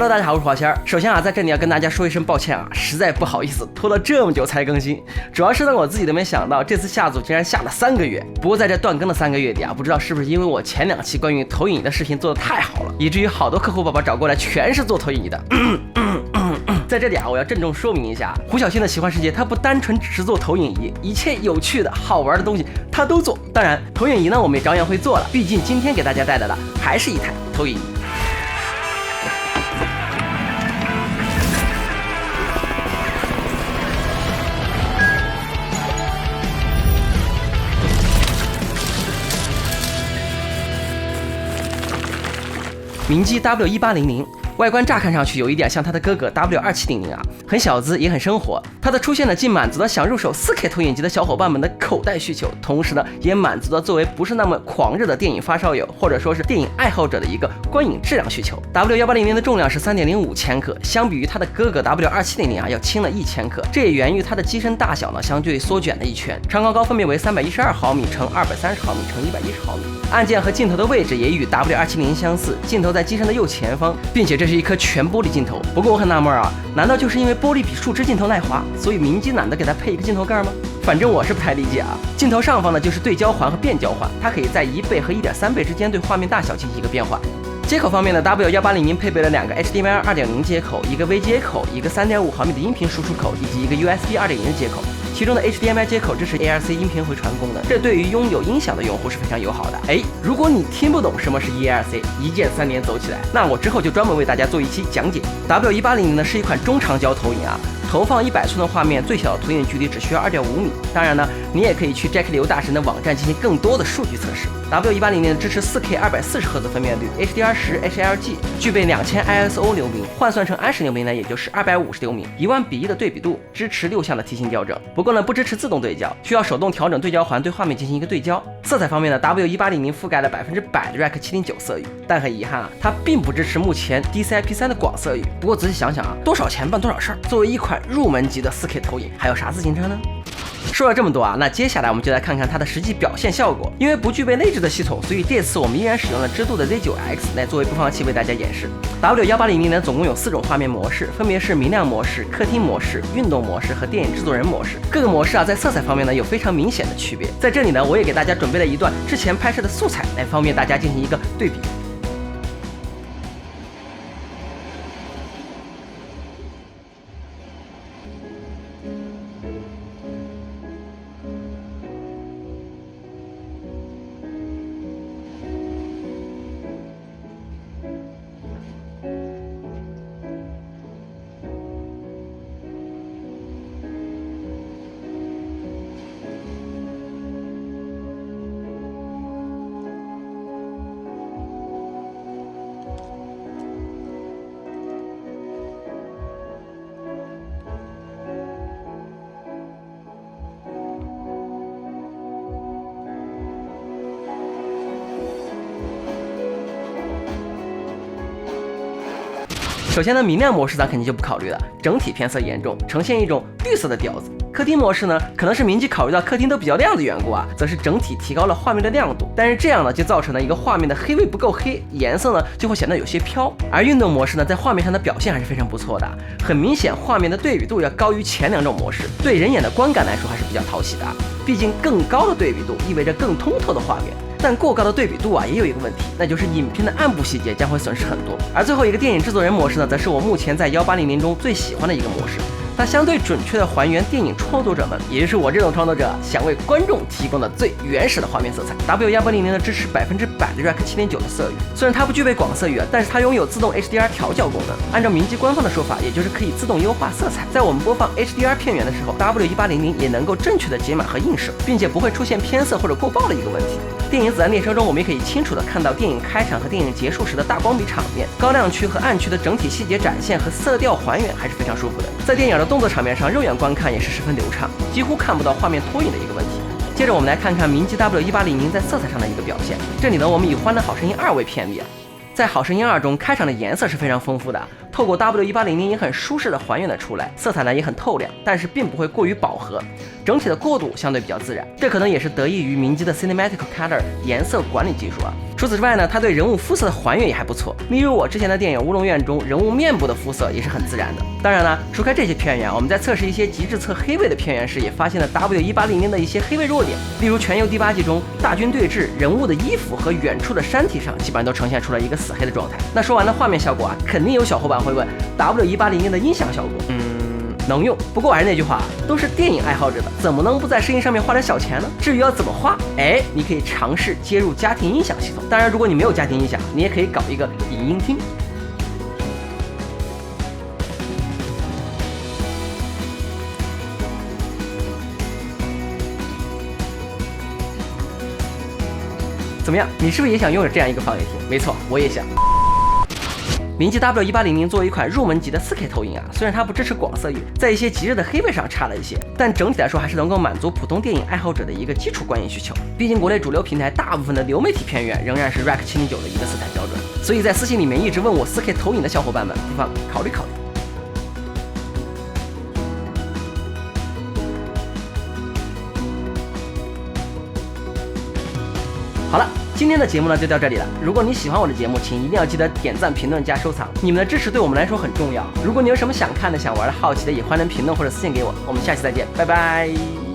Hello， 大家好，我是华仙儿。首先啊，在这里要跟大家说一声抱歉啊，实在不好意思，拖了这么久才更新，主要是呢我自己都没想到这次下组竟然下了3个月。不过在这断更的3个月里啊，不知道是不是因为我前2期关于投影仪的视频做的太好了，以至于好多客户宝宝找过来全是做投影仪的。在这里啊，我要郑重说明一下，胡小新的奇幻世界它不单纯只是做投影仪，一切有趣的好玩的东西它都做。当然，投影仪呢我们也照样会做了，毕竟今天给大家带来的还是一台投影仪。明基 W1800， 外观乍看上去有一点像它的哥哥 W2700 啊，很小资也很生活。它的出现呢，既满足了想入手 4K 投影机的小伙伴们的口袋需求，同时呢，也满足了作为不是那么狂热的电影发烧友或者说是电影爱好者的一个观影质量需求。W1800的重量是 3.05千克，相比于它的哥哥 W2700 啊，要轻了1千克。这也源于它的机身大小呢，相对缩卷了一圈，长高高分别为312毫米乘230毫米乘110毫米。按键和镜头的位置也与 W270相似，镜头在机身的右前方，并且这是一颗全玻璃镜头。不过我很纳闷啊，难道就是因为玻璃比树脂镜头耐滑，所以明基懒得给它配一个镜头盖吗？反正我是不太理解啊。镜头上方呢就是对焦环和变焦环，它可以在1倍和1.3倍之间对画面大小进行一个变换。接口方面呢 ，W1800配备了2个 HDMI 2.0 接口，一个 V 接口，一个3.5毫米的音频输出口，以及一个 USB 2.0 的接口。其中的 HDMI 接口支持 ARC 音频回传功能，这对于拥有音响的用户是非常友好的。如果你听不懂什么是 ARC， 一键3连走起来，那我之后就专门为大家做一期讲解。W1800呢是一款中长焦投影啊，投放100寸的画面，最小的投影距离只需要 2.5 米。当然呢，你也可以去 Jack 刘大神的网站进行更多的数据测试。W1800支持 4K 240赫兹分辨率 ，HDR10 HLG， 具备2000 ISO 流明，换算成20流明呢，也就是250流明，100:1的对比度，支持6项的提醒校正。不过呢，不支持自动对焦，需要手动调整对焦环对画面进行一个对焦。色彩方面呢 ，W1800覆盖了100%的 Rec 709色域，但很遗憾啊，它并不支持目前 DCI-P3 的广色域。不过仔细想想啊，多少钱办多少事儿。作为一款入门级的 4K 投影，还有啥自行车呢？说了这么多啊，那接下来我们就来看看它的实际表现效果。因为不具备内置的系统，所以这次我们依然使用了知度的 Z9X 来作为播放器为大家演示。W1800呢总共有4种画面模式，分别是明亮模式、客厅模式、运动模式和电影制作人模式。各个模式啊在色彩方面呢有非常明显的区别。在这里呢，我也给大家准备了一段之前拍摄的素材，来方便大家进行一个对比。首先呢，明亮模式咱肯定就不考虑了，整体偏色严重，呈现一种绿色的调子。客厅模式呢，可能是明基考虑到客厅都比较亮的缘故啊，则是整体提高了画面的亮度。但是这样呢，就造成了一个画面的黑位不够黑，颜色呢就会显得有些飘。而运动模式呢，在画面上的表现还是非常不错的，很明显画面的对比度要高于前2种模式，对人眼的观感来说还是比较讨喜的。毕竟更高的对比度意味着更通透的画面。但过高的对比度啊，也有一个问题，那就是影片的暗部细节将会损失很多。而最后一个电影制作人模式呢，则是我目前在1800中最喜欢的一个模式。它相对准确地还原电影创作者们，也就是我这种创作者想为观众提供的最原始的画面色彩。W1800呢支持100%的 Rec 709的色域，虽然它不具备广色域啊，但是它拥有自动 HDR 调校功能。按照明基官方的说法，也就是可以自动优化色彩。在我们播放 HDR 片源的时候 ，W1800也能够正确的解码和映射，并且不会出现偏色或者过曝的一个问题。电影子弹列车中，我们也可以清楚地看到电影开场和电影结束时的大光比场面，高亮区和暗区的整体细节展现和色调还原还是非常舒服的。在电影的动作场面上，肉眼观看也是十分流畅，几乎看不到画面拖影的一个问题。接着我们来看看明基 W1800在色彩上的一个表现。这里呢，我们以《欢乐好声音2》为片例啊。在《好声音2》中，开场的颜色是非常丰富的，透过 W1800也很舒适的还原了出来，色彩呢也很透亮，但是并不会过于饱和，整体的过渡相对比较自然。这可能也是得益于明基的 Cinematic Color 颜色管理技术啊。除此之外呢，它对人物肤色的还原也还不错。例如我之前的电影《乌龙院》中，人物面部的肤色也是很自然的。当然了，除开这些偏远，我们在测试一些极致测黑位的偏远时，也发现了 W1800的一些黑位弱点。例如《全游》第8季中，大军对峙，人物的衣服和远处的山体上基本上都呈现出了一个死黑的状态。那说完了画面效果啊，肯定有小伙伴会问 W1800的音响效果，能用，不过还是那句话，都是电影爱好者的，怎么能不在声音上面花点小钱呢？至于要怎么花，你可以尝试接入家庭音响系统。当然，如果你没有家庭音响，你也可以搞一个影音厅。怎么样？你是不是也想拥有这样一个放映厅？没错，我也想。明基 W1800作为一款入门级的 4K 投影啊，虽然它不支持广色域，在一些极致的黑位上差了一些，但整体来说还是能够满足普通电影爱好者的一个基础观影需求。毕竟国内主流平台大部分的流媒体片源仍然是 REC 709的一个色彩标准，所以在私信里面一直问我 4K 投影的小伙伴们，不妨考虑考虑。好了，今天的节目呢就到这里了。如果你喜欢我的节目，请一定要记得点赞、评论加收藏，你们的支持对我们来说很重要。如果你有什么想看的、想玩的、好奇的，也欢迎评论或者私信给我。我们下期再见，拜拜。